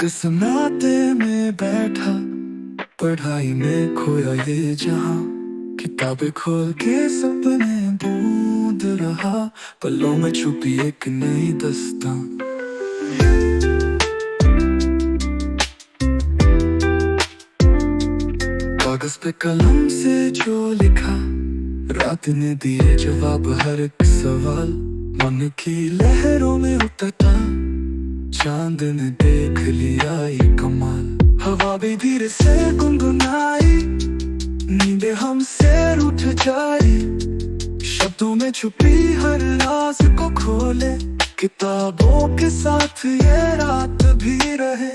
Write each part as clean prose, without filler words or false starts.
सन्नाटे में बैठा, पढ़ाई में खोया ये जहां, किताबें खोल के सपने बूंद रहा, पलों में छुपी एक नई दास्तां। कागज पे कलम से जो लिखा, रात ने दिए जवाब हर एक सवाल। मन की लहरों में उतरा, चांद ने देख लिया ये कमाल। हवा भी धीरे से गुनगुनाई, नींदे हमसे रूठ जाई, शब्दों में छुपी हर राज को खोले, किताबों के साथ ये रात भी रहे।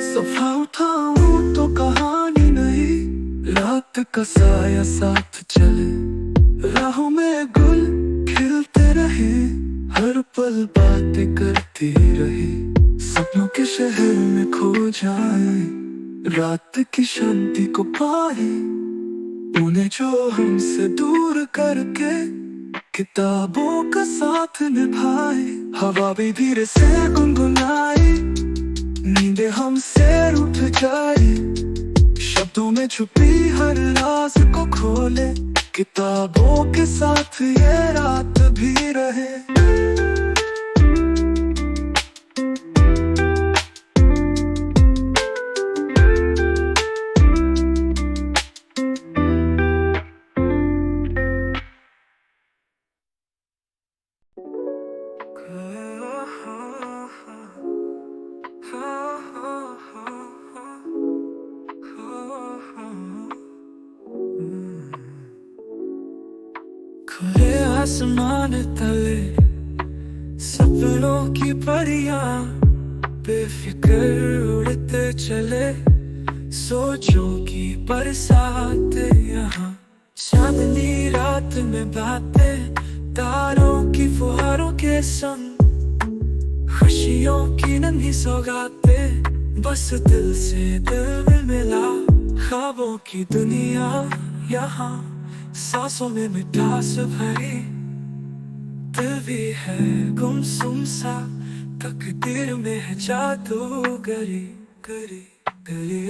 सफा उठाऊं तो कहानी नहीं, रात का साया साथ चले, राहों में गुल खिलते रहे, हर पल बातें करती रहे, सपनों के शहर में खो जाए, रात की शांति को पाए, उन्हें जो हमसे दूर करके किताबों का साथ निभाए। हवा भी धीरे से गुनगुनाई, नींदे हमसे रूठ जाए, शब्दों में छुपी हर राज को खोले, किताबों के साथ ये रात भी रहे। खुले आसमान तले सपनों की परियां बेफिक्र उड़ते चले, सोचों की बरसात यहाँ, चांदनी रात में बातें तारों की फुहारों के संग, खुशियों की नन्ही सौगातें बस दिल से दिल में मिला, ख्वाबों की दुनिया यहाँ, सांसों में मिठास भरी, दिल भी है गुमसुम सा, तकदीर में है जादूगरी गरी गरी।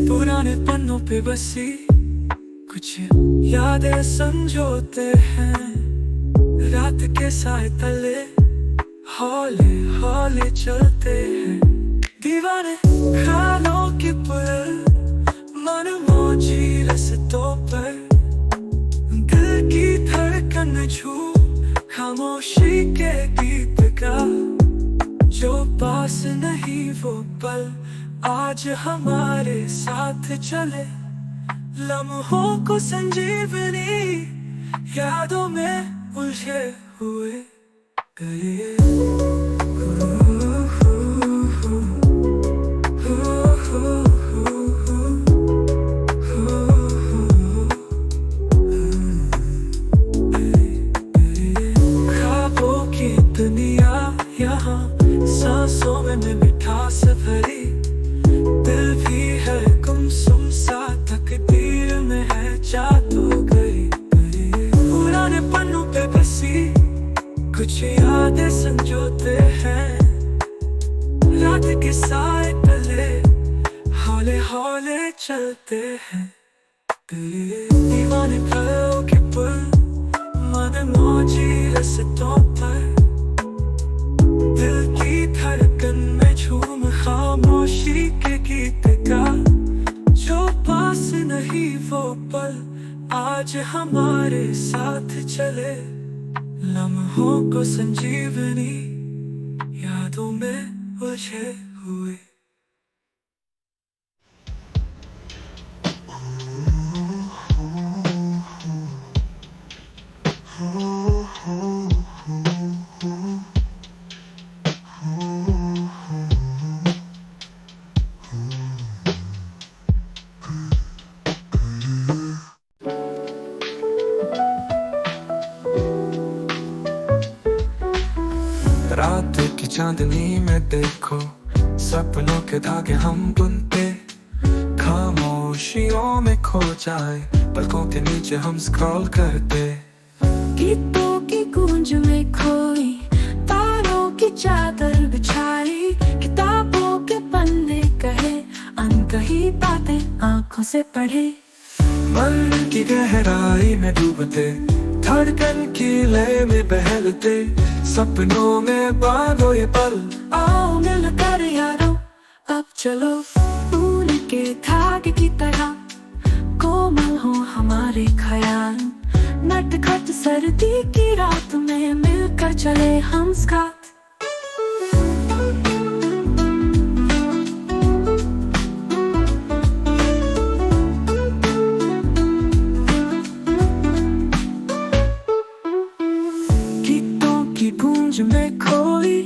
पुराने पन्नों पे बसी कुछ यादें संजोते हैं, रात के साए तले हौले हौले चलते हैं, दीवाने खानों की पुल मन मौजी रस्तों पर, दिल की धड़कन छू खामोशी के गीत का, जो पास नहीं वो पल आज हमारे साथ चले, लम्हों को संजीवनी यादों में उलझे हुए गए। ख्वाबों की दुनिया यहाँ, सांसों में मिठास भरी, दिल भी है गुमसुम सा, तकदीर में है जादूगरी। पुराने पन्नों पे बसी कुछ यादें संजोते हैं, रात के साए तले हौले हौले चलते हैं, दीवाने पलों के पुल मन मौजी रस्तों पर, दिल की धड़कन में झूम खामोशी के गीत का, जो पास नहीं वो पल आज हमारे साथ चले, लम्हों को संजीवनी यादों में उलझे हुए। रात की चांदनी में देखो सपनों के धागे हम बुनते, खामोशियों में खो जाए पलकों के नीचे हम स्क्रॉल करते। गीतों की गूंज में खोई तारों की चादर बिछाई, किताबों के पन्ने कहे अनकही बातें आंखों से पढ़े। मन की गहराई में डूबते, धड़कन की लय में बहलते, सपनों में बांधो ये पल, आओ मिलकर यारो अब चलो। फूल के धागे की तरह कोमल हो हमारे ख्याल, नटखट सर्दी की रात में मिलकर चले हम साथ। गीतों की गूंज में खोई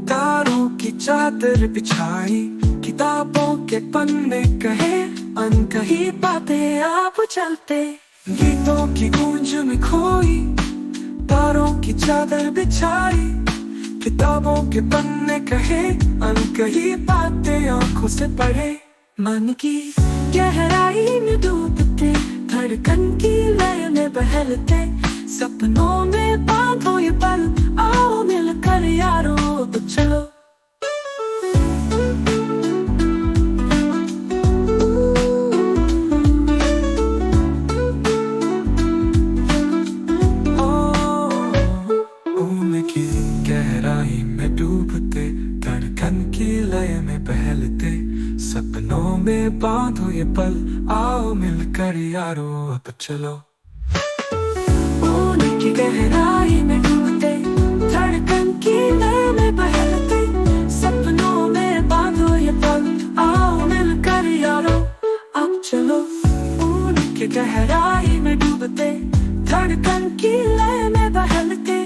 तारों की चादर बिछाई, किताबों के पन्ने कहे अनकही बातें आप चलते। गीतों की गूंज में खोई तारों की चादर बिछाई, किताबों के पन्ने कहे अनकही बातें आंखों से पढ़े। मन की गहराई में डूबते, धड़कन की लय में बहलते, सपनों में बांधो ये पल, आओ मिलकर यारो तो चलो। गहराई में डूबते, धड़कन की लय में बहलते, सपनों में बांधो ये पल, आओ मिलकर यारो अब चलो। ऊन की गहराई में डूबते, धड़कन की लय में बहलते, सपनों में बांधो ये पल, आओ मिलकर यारो अब चलो। ऊन की गहराई में डूबते, धड़कन की लय में बहलते,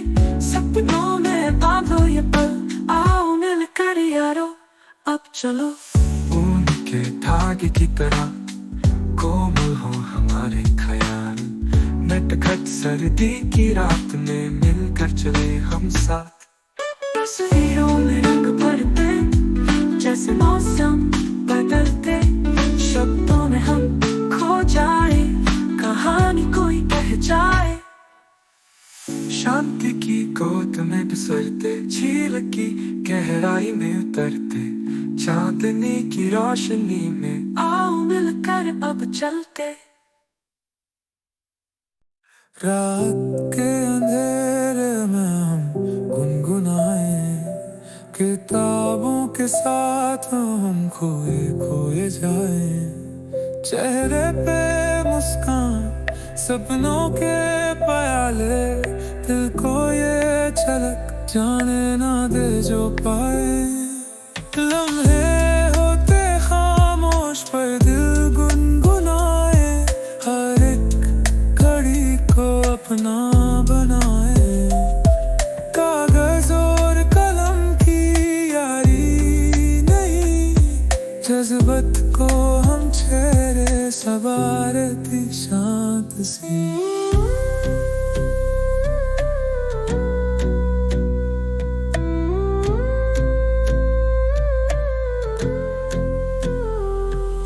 सपनों में बांधो ये पल, आओ मिलकर यारो अब चलो। ऊन के धागे की तरह कोमल हो हमारे ख्याल, नटखट सर्दी की रात में मिलकर चले हम साथ। तस्वीरों में रंग भरते, जैसे मौसम बदलते, शब्दों में हम खो जाए, कहानी कोई कह जाए। शांति की गोद में बिसरते, झील की गहराई में उतरते, चांदनी की रोशनी में आओ मिलकर अब चलते। रात के अंधेरे में हम गुनगुनाए, किताबों के साथ हम खोए खोए जाए। चेहरे पे मुस्कान, सपनों के प्याले, दिल को ये झलक जाने ना दे जो पाए। लम्हे होते खामोश पर दिल गुनगुनाए, हर एक घड़ी को अपना बनाए। कागज और कलम की यारी नहीं, जज्बत को हम चेहरे सवारती शांत सी।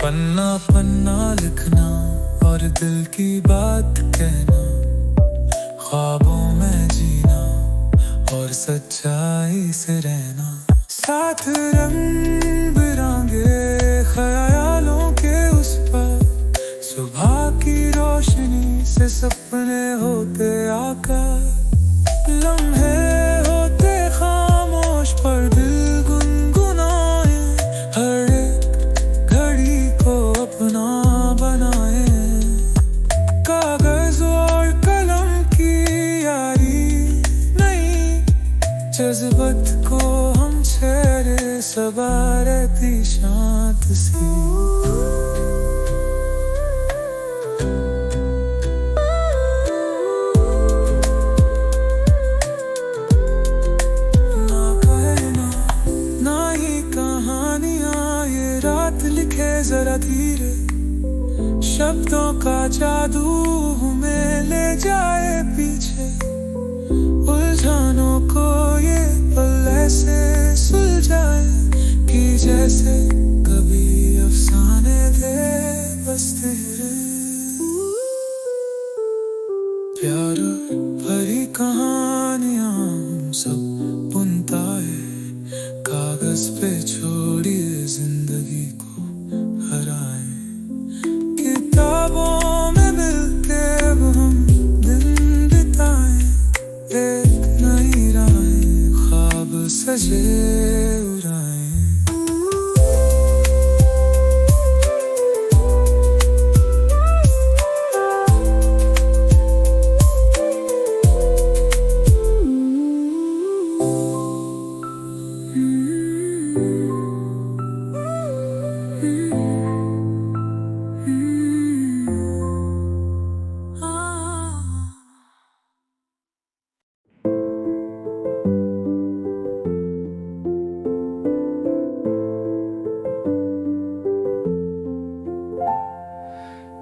पन्ना पन्ना लिखना और दिल की बात कहना, ख्वाबों में जीना और सच्चाई से रहना, साथ रंग बिरंगे ख्यालों के उस पर, सुबह की रोशनी से सपने होते आकार। लम्हे होते खामोश पर दिल गुनगुनाए, हर एक घड़ी को अपना बनाए। कागज और कलम की यारी नहीं, जज्बत को हम चेहरे सवारती शांत सी। जरा धीरे शब्दों का जादू हमें ले जाए पीछे, उलझनों को ये पल ऐसे पे छोड़िए जिंदगी को हराए। किताबों में मिलके अब हम दिन बिताए, एक नई राहें ख्वाब सजे उड़ाए।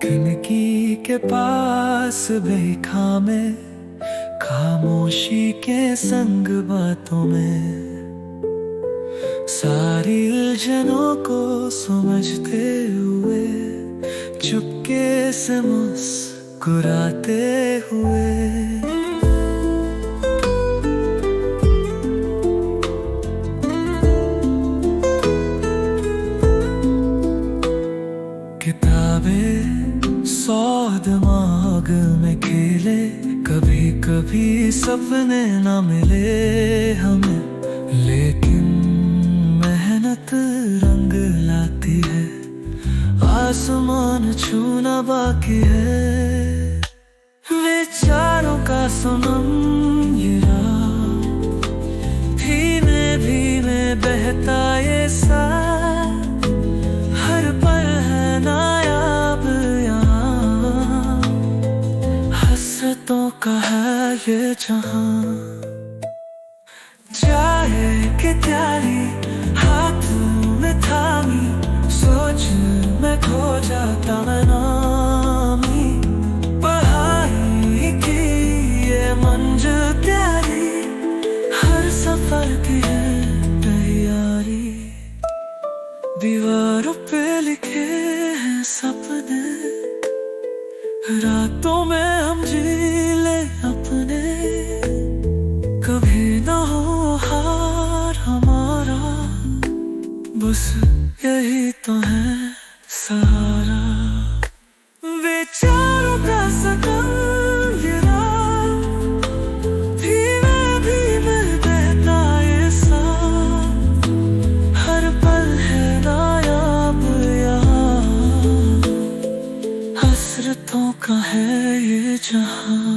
खिड़की के पास बैठा में खामोशी के संग बातों में, सारी उलझनों को समझते हुए चुपके से मुस्कुराते हुए। किताबें सौ दिमाग में खेले, कभी कभी सपने ना मिले हमें, लेकिन मेहनत रंग लाती है, आसमान छूना बाकी है। विचारों का सनम ये रात, धीमे धीमे बहता ये साथ, हर पल है नायाब यहाँ, हसरतों का है ये जहां। चाहे कि प्यारी हाथों में थामी, सोच में खो जाता मैं नामी, पढ़ाई की ये मंजिल प्यारी, हर सफर की है तैयारी। दीवारों पे लिखे हैं सपने, रातों में हम जी ले अपने, कभी ना हो हार हमारा, बस यही तो है सहारा। विचारों का सकल ये रात, धीमे धीमे बहता ये साथ, हर पल है नायाब यहाँ, हसरतों का है ये जहां।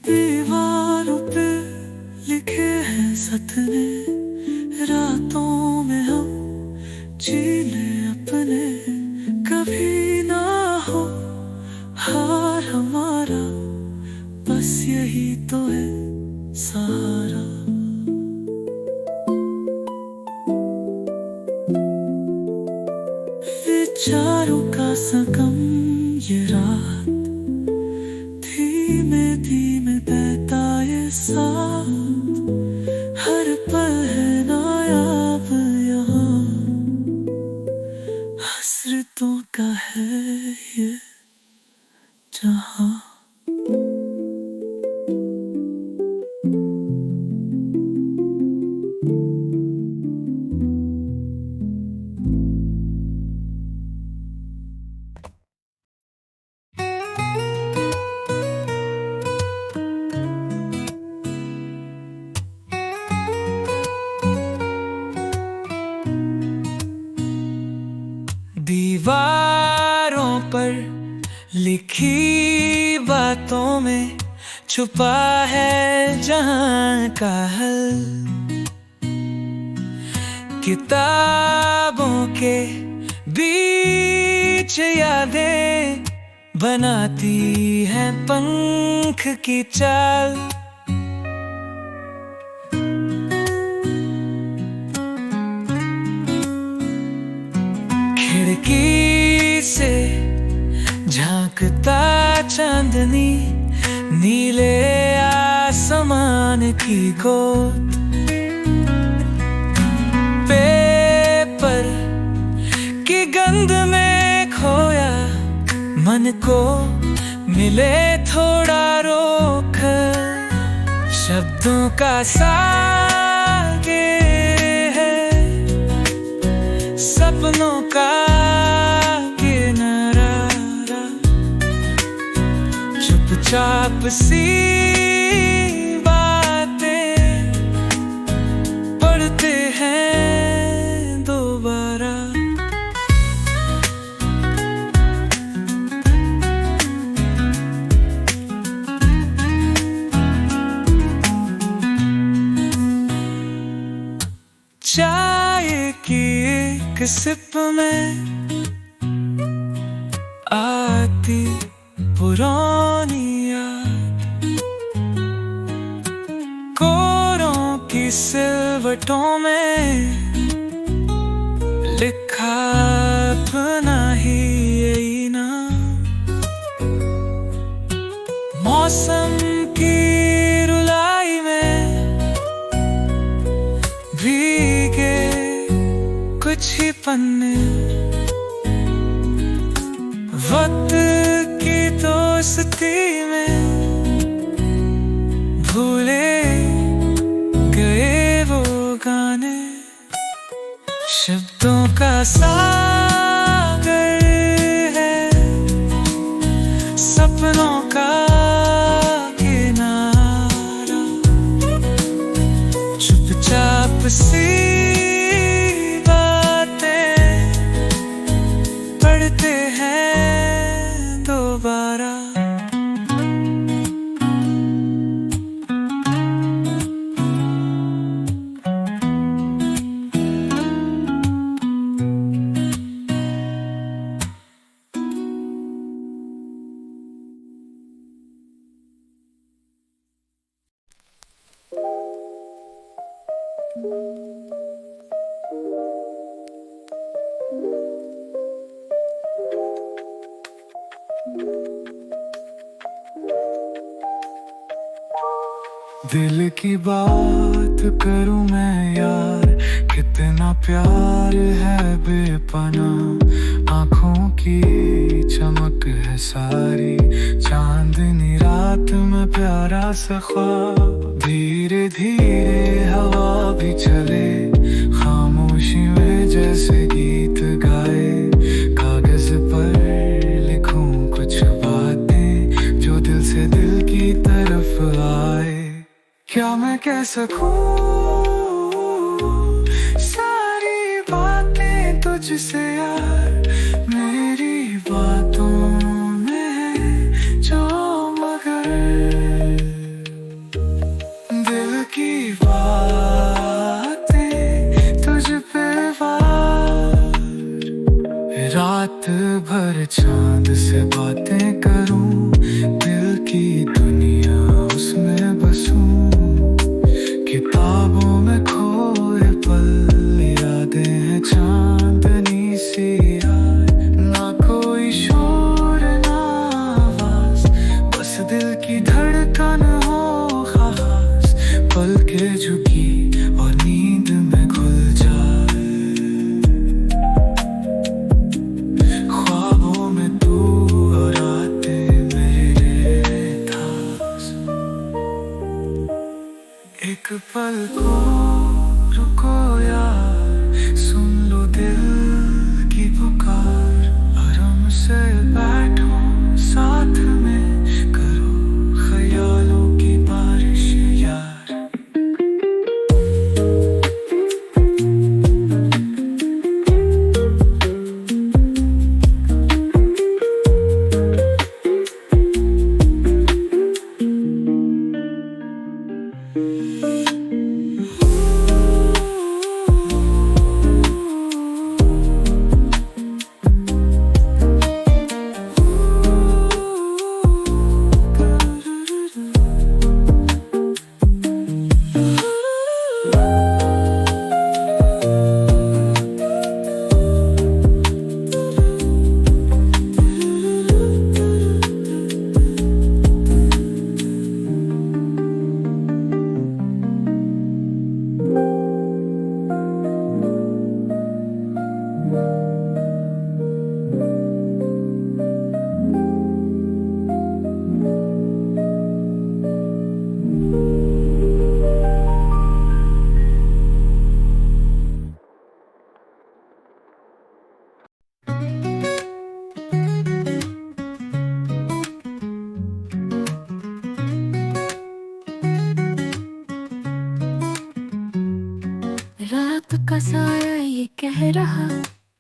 दीवारों पे लिखे हैं सपने, रातों में हम जी ले अपने, कभी ना हो हार हमारा, बस यही तो है सहारा। विचारों का संगम ये रात, धीमे धीमे बहता ये साथ, हर पल है नायाब यहाँ, हसरतों का है ये जहां। दीवारों पर लिखी बातों में छुपा है जहां का हल, किताबों के बीच यादें बनाती हैं पंख की चाल। खिड़की से झांकता चांदनी नीले आसमान की गोद, पेपर की गंध में खोया मन को मिले थोड़ा रोक, शब्दों का सागे है सपनों का किनारा, चुपचाप सी बातें पढ़ते हैं दोबारा। चाय की एक सिप में आती पुरानी याद, कोरों की सिलवटों में लिखा अपना ही यही नाम, मौसम की रुलाई में भीगे कुछ ही पन्ने, वक्त की दोस्ती में भूले गए वो गाने, शब्दों का सागर है सपनों का किनारा, चुपचाप सी पढ़ते हैं दोबारा। दिल की बात करूं मैं यार, कितना प्यार है बेपना, आँखों की चमक है सारी, चांदनी रात में प्यारा सा ख्वाब, धीरे धीरे हवा भी चले, खामोशी में जैसे गीत गाए, कागज पर लिखूं कुछ बातें जो दिल से दिल की तरफ आए, क्या मैं कह सकूं सारी बातें तुझसे यार, मेरी बातों में है जो मगर दिल की बातें तुझ पे वार, रात भर चांद से बातें करूं, दिल की दुनिया उसमें बसूं, किताबों में खोए पल यादें हैं चांदनी सी यार, ना कोई शोर ना आवाज, बस दिल की धड़कन हो खास, पल के झुकी और नींद में खुल जाए, ख्वाबों में तू और आते मेरे खास, एक पल को रुको यार, सुन लो दिल की पुकार, आराम से बैठो साथ में, करो ख्यालों की बारिश यार। कह रहा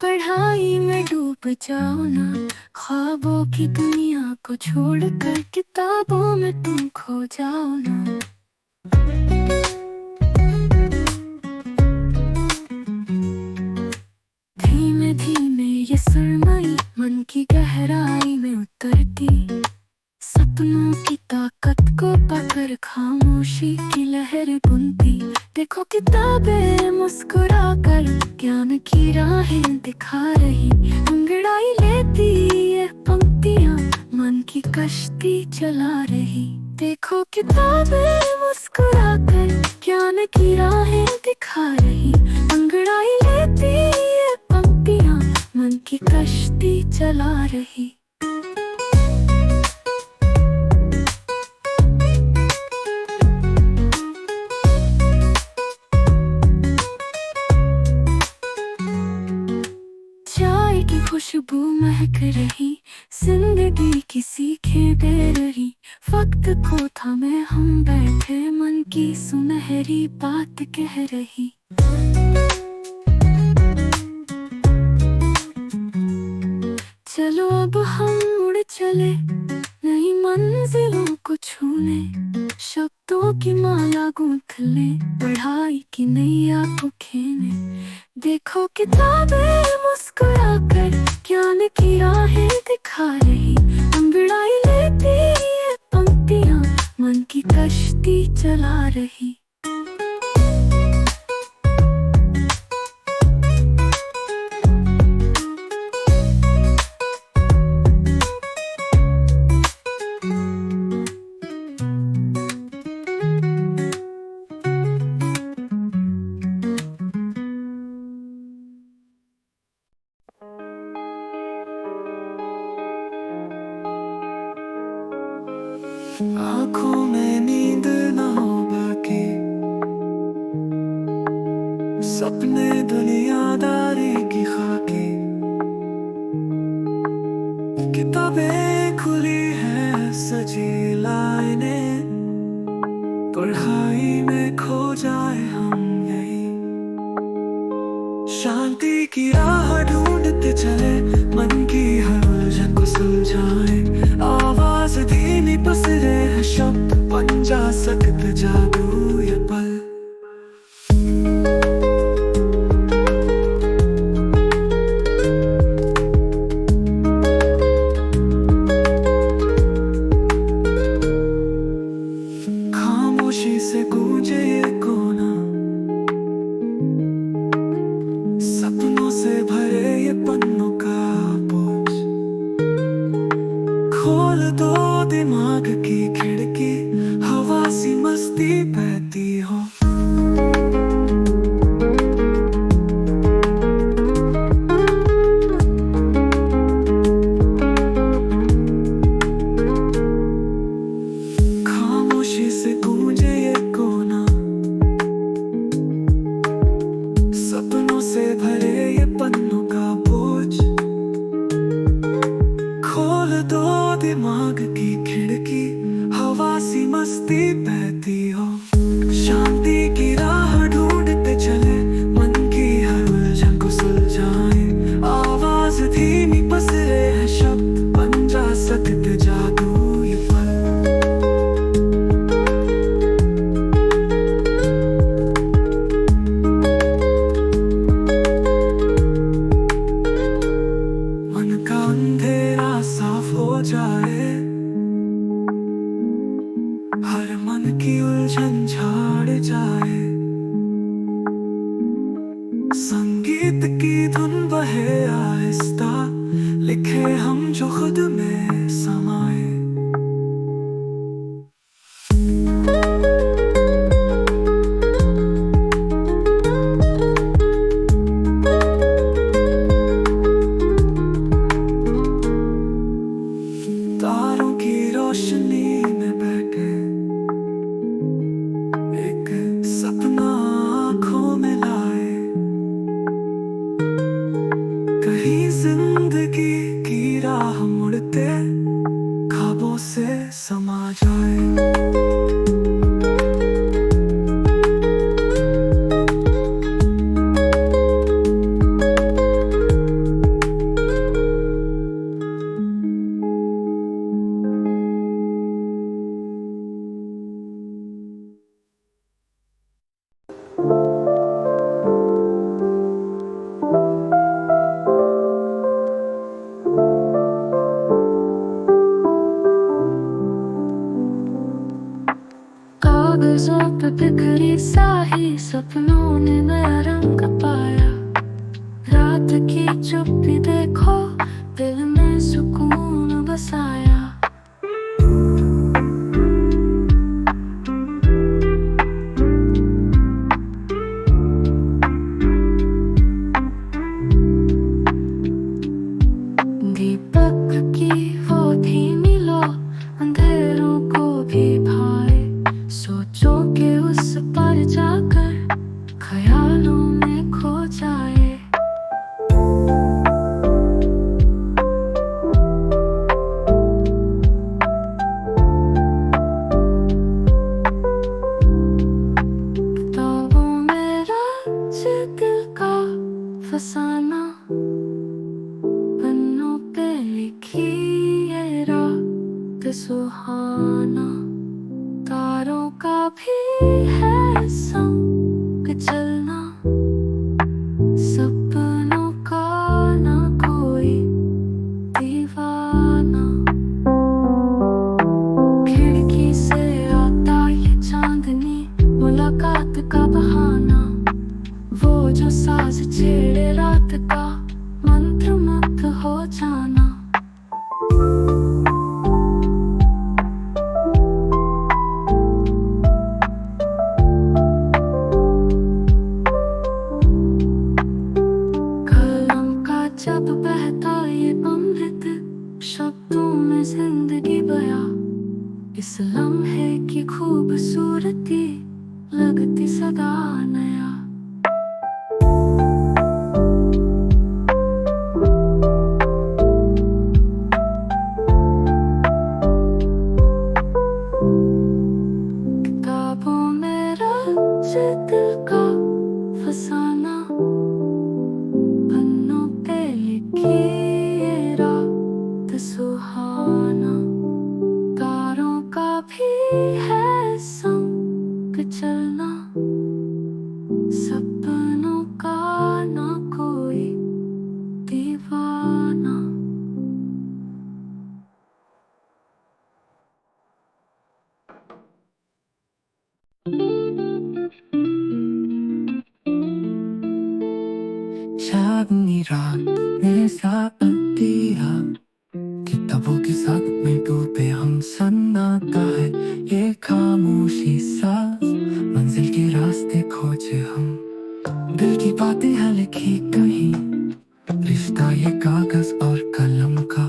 पढ़ाई में डूब जाओ ना, ख्वाबों की दुनिया को छोड़कर किताबों में तुम खो जाओ ना। धीमे धीमे ये सरमाई मन की गहराई में उतरती, सपनों की ताकत को पकड़ खामोशी की लहर बुनती। देखो किताबें मुस्कुरा कर ज्ञान की राहें दिखा रही, अंगड़ाई लेती ये पंक्तियां मन की कश्ती चला रही। देखो किताबें मुस्कुरा कर ज्ञान की राहें दिखा रही, अंगड़ाई लेती ये पंक्तियां मन की कश्ती चला रही। चाय की खुशबू महक रही, जिंदगी की सीखें दे रही, वक्त को थामे हम बैठे मन की सुनहरी बात कह रही। चलो अब हम उड़ चले नई मंजिलों को छूने, शब्दों की माला गूंथ ले पढ़ाई की नैया को खेने। देखो किताबें मुस्कुरा कर ज्ञान की राहें दिखा रही, अंगड़ाई लेती ये पंक्तियां मन की कश्ती चला रही। आँखों में नींद ना हो बाकी, सपने दुनियादारी की खाकी। किताबें खुली है सजी लाइनें, पढ़ाई में खो जाए हम यही। शांति की राह ढूंढते चले मन की हर उलझन को सुलझाए। आवाज धीमी पसरे है शब्द बन जा सकत जादू ये पल। खामोशी से गूंजे ये कोना, सपनों से भरे ये पन्नों का बोझ। खोल दो दिमाग की खिड़की, हवा सी मस्ती बहती हो। खामोशी से गूंजे ये कोना, सपनों से भरे ये पन्नों का बोझ। खोल दो दिमाग की खिड़की, हवा सी मस्ती बहती हो। शांति की राह ढूंढते चले मन की हर उलझन को सुलझाए। आवाज धीमी पसरे है शब्द बन जा सकते जादू ये पल। मन का अंधेरा साफ हो जाए, हर मन की उलझन झाड़ जाए। संगीत की धुन बहे आहिस्ता, लिखे हम जो खुद में समाए। तारों की रोशनी में बैठे एक सपना आँखों में लाए। कहीं जिंदगी की राह मुड़ते ख्वाबों से समा जाए। बिखरी साही सपनों ने नया रंग पाया। रात की चुप्पी देखो, दिल में सुकून बसाया। दीपक की वो धीमी लो अंधेरों को भी भाए। सोचो के उस पर जाकर ख्यालों में खो जाए। किताबों में राज दिल का फसाना, पन्नों पे लिखी ये रात सुहाना। तारों का भी है संग चलना, सपनों का ना कोई दीवाना। खिड़की से आता ये चांदनी, मुलाकात का बहाना। वो जो साज छेड़े रात का, मंत्रमुग्ध हो जाना। कलम का जब बहता ये अमृत, शब्दों में जिंदगी बया। इस लम्हे की खूबसूरती लगती सदा नया। किताबों में राज दिल का फसाना, पन्नों पे लिखी ये रात सुहाना। तारों का भी है संग चलना, सपनों का ना कोई दीवाना। चांदनी रात में साथ दिया, किताबों के साथ में डूबे हम। सन्नाटा है ये खामोशी सांस, मंजिल के रास्ते खोजे हम। दिल की बातें हैं लिखी कहीं, रिश्ता ये कागज और कलम का।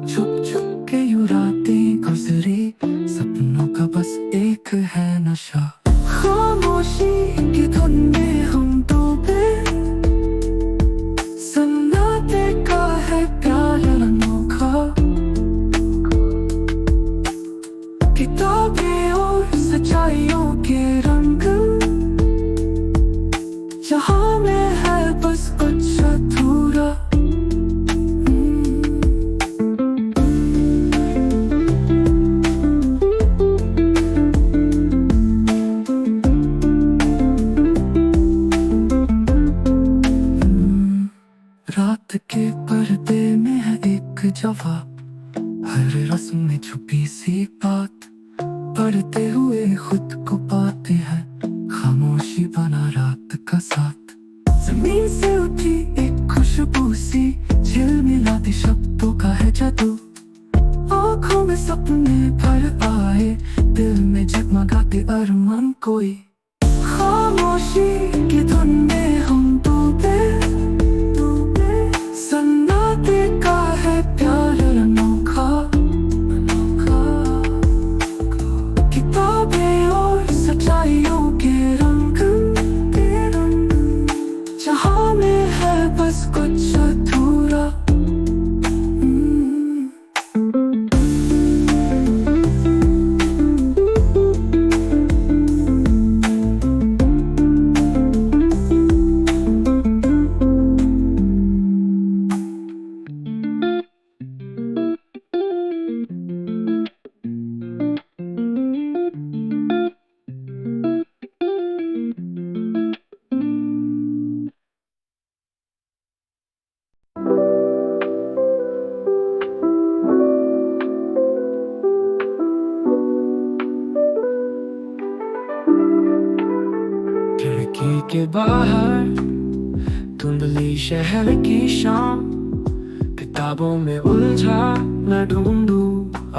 छुप छुप के यूं रातें गुजरी, सपनों का बस एक है नशा। खामोशी की धुन में हम डूबे, सन्नाटे का है प्यार अनोखा। किताबें और सच्चाइयों के रंग, जहां में है बस कुछ अधूरा। रात के पर्दे में है एक जवाब, हर रस्म में छुपी सी बात। पढ़ते हुए खुद को पाते हैं, खामोशी बना रात का साथ। जमीन से उठी एक खुशबू सी, झिलमिलाती शब्दों का है जादू। आँखों में सपने भर आए, दिल में जगमगाते अरमान कोई। खामोशी की धुन में हम डूबे, सन्नाटे का है प्यार अनोखा। किताबें और सच्चाइयों के रंग, जहां में है बस कुछ अधूरा। के बाहर धुंधली शहर की शाम, किताबों में उलझा मैं ढूंढूं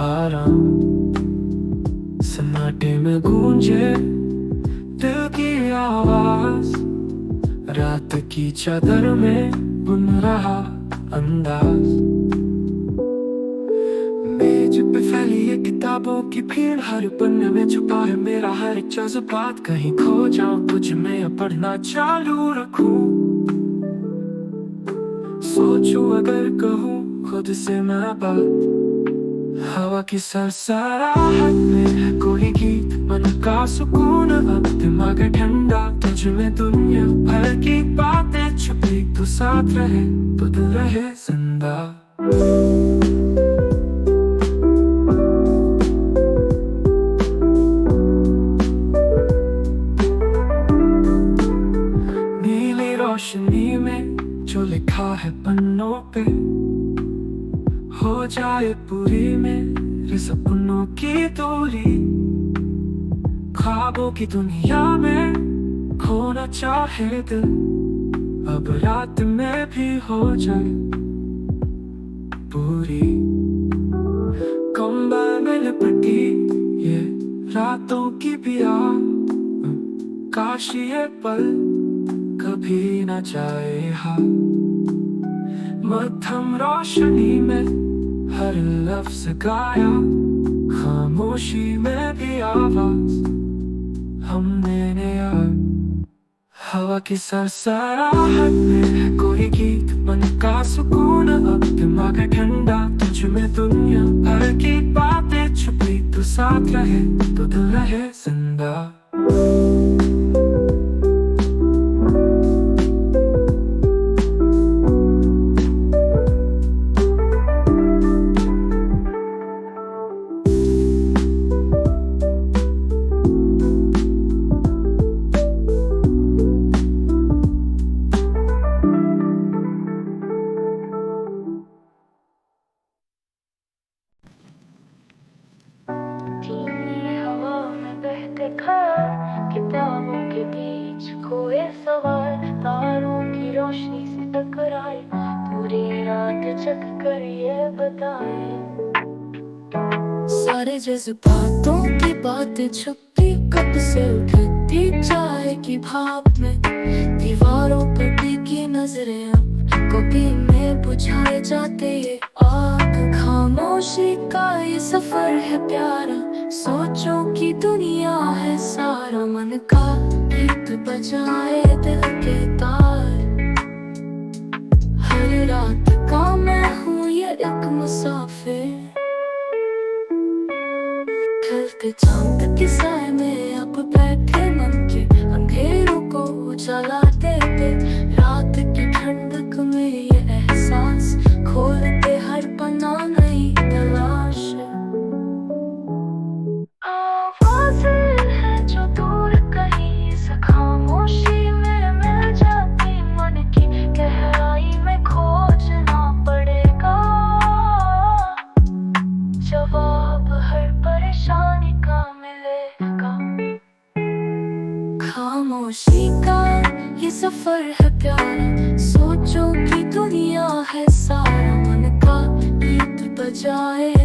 आराम। सन्नाटे में गूंजे दिल की आवाज, रात की चादर में बुन रहा अंदाज। मेज पे फैली ये किताबों की भीड़, हर पन्ने में छुपा है मेरा हर एक जज्बात। कहीं खो जाऊं तुझ में या पढ़ना चालू रखूं, सोचूं अगर कहूँ खुद से मैं बात। हवा की सरसराहट में है कोई गीत, मन का सुकून अब दिमाग ठंडा। तुझ में दुनिया भर की बातें छुपी, तू साथ रहे तो दिल रहे जिंदा। नीली रोशनी में जो लिखा है पन्नों पे, हो जाए पूरी मेरे सपनों की दूरी। ख्वाबों की दुनिया में खोना चाहे दिल, अब रात में भी हो जाए पूरी। कंबल में लिपटी ये रातों की प्यार, काश ये पल कभी न जाए हाथ। मध्यम रोशनी में हर लफ्ज गाया, खामोशी में भी आवाज हमने नया। हवा की सरसराहट में है कोई गीत, मन का सुकून अब दिमाग ठंडा। तुझ में दुनिया भर की बातें छुपी, तू साथ रहे तो दिल रहे जिंदा। किताबों के बीच खोए सवाल, तारों की रोशनी से टकराए, पूरी रात जग कर ये बताए। सारे जज्बातों की बातें छुपी कब से उठती चाय की भाप में। दीवारों पर टिकी नजरें अब कॉपी में बुझाए जाते ये आग। खामोशी का ये सफर है प्यारा, सोचों की दुनिया है सारा। मन का गीत बजाए दिल के तार, हर रात का मैं हूँ ये एक मुसाफिर। ढलते चांद के साए में अब बैठे मन के अंधेरों को उजाला देते। रात की ठंडक में ये एहसास खोलते हर पन्ना नई तलाश। आवाज़ें हैं जो दूर कहीं से खामोशी में मिल जाती, मन की गहराई में खोजना पड़ेगा जवाब हर परेशानी का मिलेगा। खामोशी का ये सफर है प्यारा, सोचों की दुनिया है सारा। मन का गीत बजाए